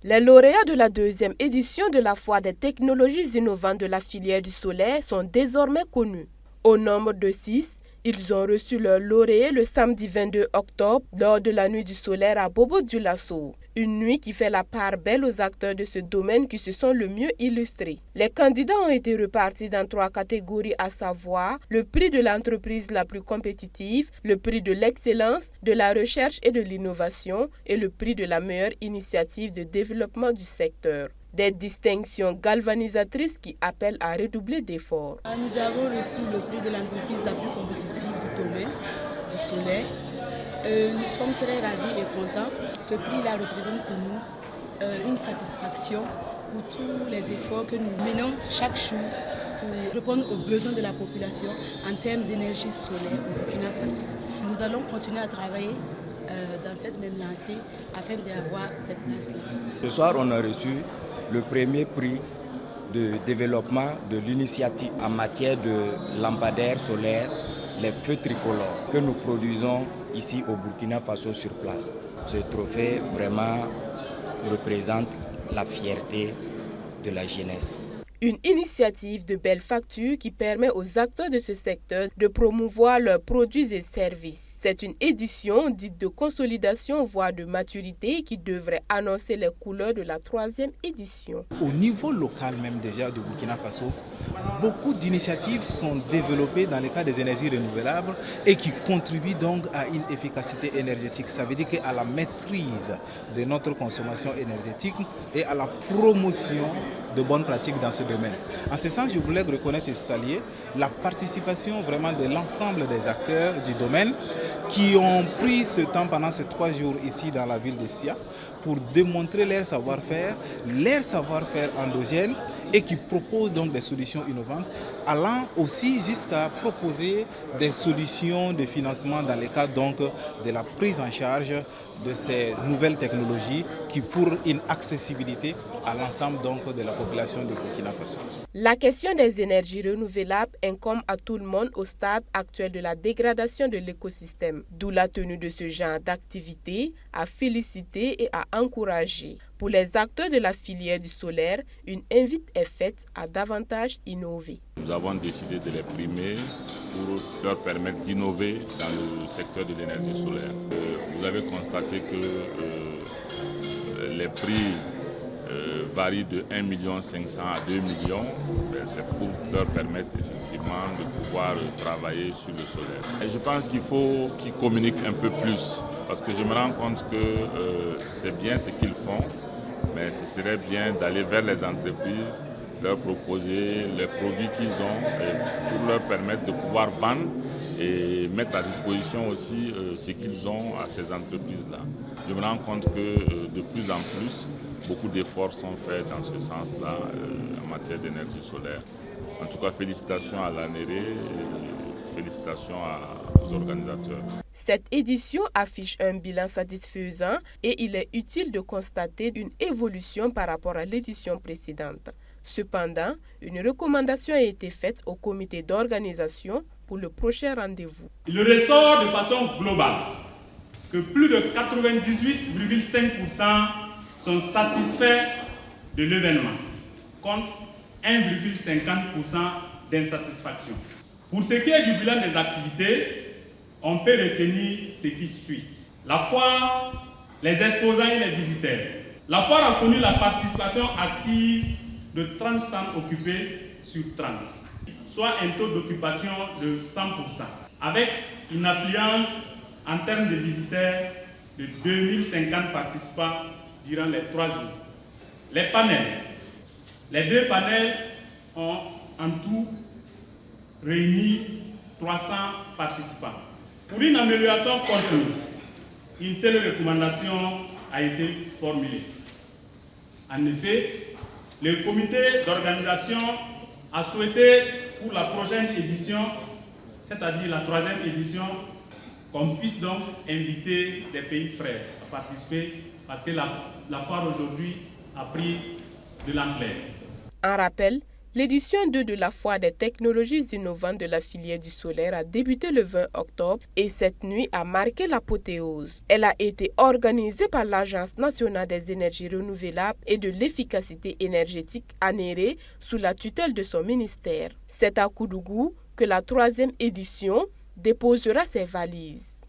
Les lauréats de la deuxième édition de la Foire des technologies innovantes de la filière du solaire sont désormais connus. Au nombre de 6, ils ont reçu leur lauréat le samedi 22 octobre lors de la nuit du solaire à Bobo-Dioulasso. Une nuit qui fait la part belle aux acteurs de ce domaine qui se sont le mieux illustrés. Les candidats ont été repartis dans 3 catégories, à savoir le prix de l'entreprise la plus compétitive, le prix de l'excellence, de la recherche et de l'innovation et le prix de la meilleure initiative de développement du secteur. Des distinctions galvanisatrices qui appellent à redoubler d'efforts. Nous avons reçu le prix de l'entreprise la plus compétitive du domaine du solaire. Nous sommes très ravis et contents. Ce prix-là représente pour nous une satisfaction pour tous les efforts que nous menons chaque jour pour répondre aux besoins de la population en termes d'énergie solaire au Burkina Faso. Nous allons continuer à travailler dans cette même lancée afin d'avoir cette place-là. Ce soir, on a reçu le premier prix de développement de l'initiative en matière de lampadaires solaires, les feux tricolores, que nous produisons ici au Burkina Faso sur place. Ce trophée vraiment représente la fierté de la jeunesse. Une initiative de belle facture qui permet aux acteurs de ce secteur de promouvoir leurs produits et services. C'est une édition dite de consolidation, voire de maturité, qui devrait annoncer les couleurs de la 3e édition. Au niveau local même déjà du Burkina Faso, beaucoup d'initiatives sont développées dans le cadre des énergies renouvelables et qui contribuent donc à une efficacité énergétique. Ça veut dire qu'à la maîtrise de notre consommation énergétique et à la promotion de bonnes pratiques dans ce domaine. En ce sens, je voulais reconnaître et saluer la participation vraiment de l'ensemble des acteurs du domaine qui ont pris ce temps pendant ces 3 jours ici dans la ville de Sia pour démontrer leur savoir-faire endogène et qui proposent donc des solutions innovantes, allant aussi jusqu'à proposer des solutions de financement dans le cadre donc de la prise en charge de ces nouvelles technologies qui pour une accessibilité à l'ensemble donc de la population de Burkina Faso. La question des énergies renouvelables incombe à tout le monde au stade actuel de la dégradation de l'écosystème, d'où la tenue de ce genre d'activité à féliciter et à encourager. Pour les acteurs de la filière du solaire, une invite est faite à davantage innover. Nous avons décidé de les primer pour leur permettre d'innover dans le secteur de l'énergie solaire. Vous avez constaté que les prix varient de 1 500 000 à 2 millions. C'est pour leur permettre effectivement de pouvoir travailler sur le solaire. Et je pense qu'il faut qu'ils communiquent un peu plus parce que je me rends compte que c'est bien ce qu'ils font, mais ce serait bien d'aller vers les entreprises, leur proposer les produits qu'ils ont pour leur permettre de pouvoir vendre et mettre à disposition aussi ce qu'ils ont à ces entreprises-là. Je me rends compte que de plus en plus, beaucoup d'efforts sont faits dans ce sens-là en matière d'énergie solaire. En tout cas, félicitations à l'ANERE et félicitations aux organisateurs. Cette édition affiche un bilan satisfaisant et il est utile de constater une évolution par rapport à l'édition précédente. Cependant, une recommandation a été faite au comité d'organisation pour le prochain rendez-vous. Il ressort de façon globale que plus de 98,5% sont satisfaits de l'événement, contre 1,50% d'insatisfaction. Pour ce qui est du bilan des activités, on peut retenir ce qui suit. La foire, les exposants et les visiteurs. La foire a connu la participation active de 30 stands occupés sur 30, soit un taux d'occupation de 100%, avec une affluence en termes de visiteurs de 2050 participants durant les 3 jours. Les panels. Les 2 panels ont en tout réuni 300 participants. Pour une amélioration continue, une seule recommandation a été formulée. En effet, le comité d'organisation a souhaité pour la prochaine édition, c'est-à-dire la 3e édition, qu'on puisse donc inviter des pays frères à participer parce que la foire aujourd'hui a pris de l'ampleur. En rappel, L'édition 2 de la foire des technologies innovantes de la filière du solaire a débuté le 20 octobre et cette nuit a marqué l'apothéose. Elle a été organisée par l'Agence nationale des énergies renouvelables et de l'efficacité énergétique ANERE sous la tutelle de son ministère. C'est à Koudougou que la 3e édition déposera ses valises.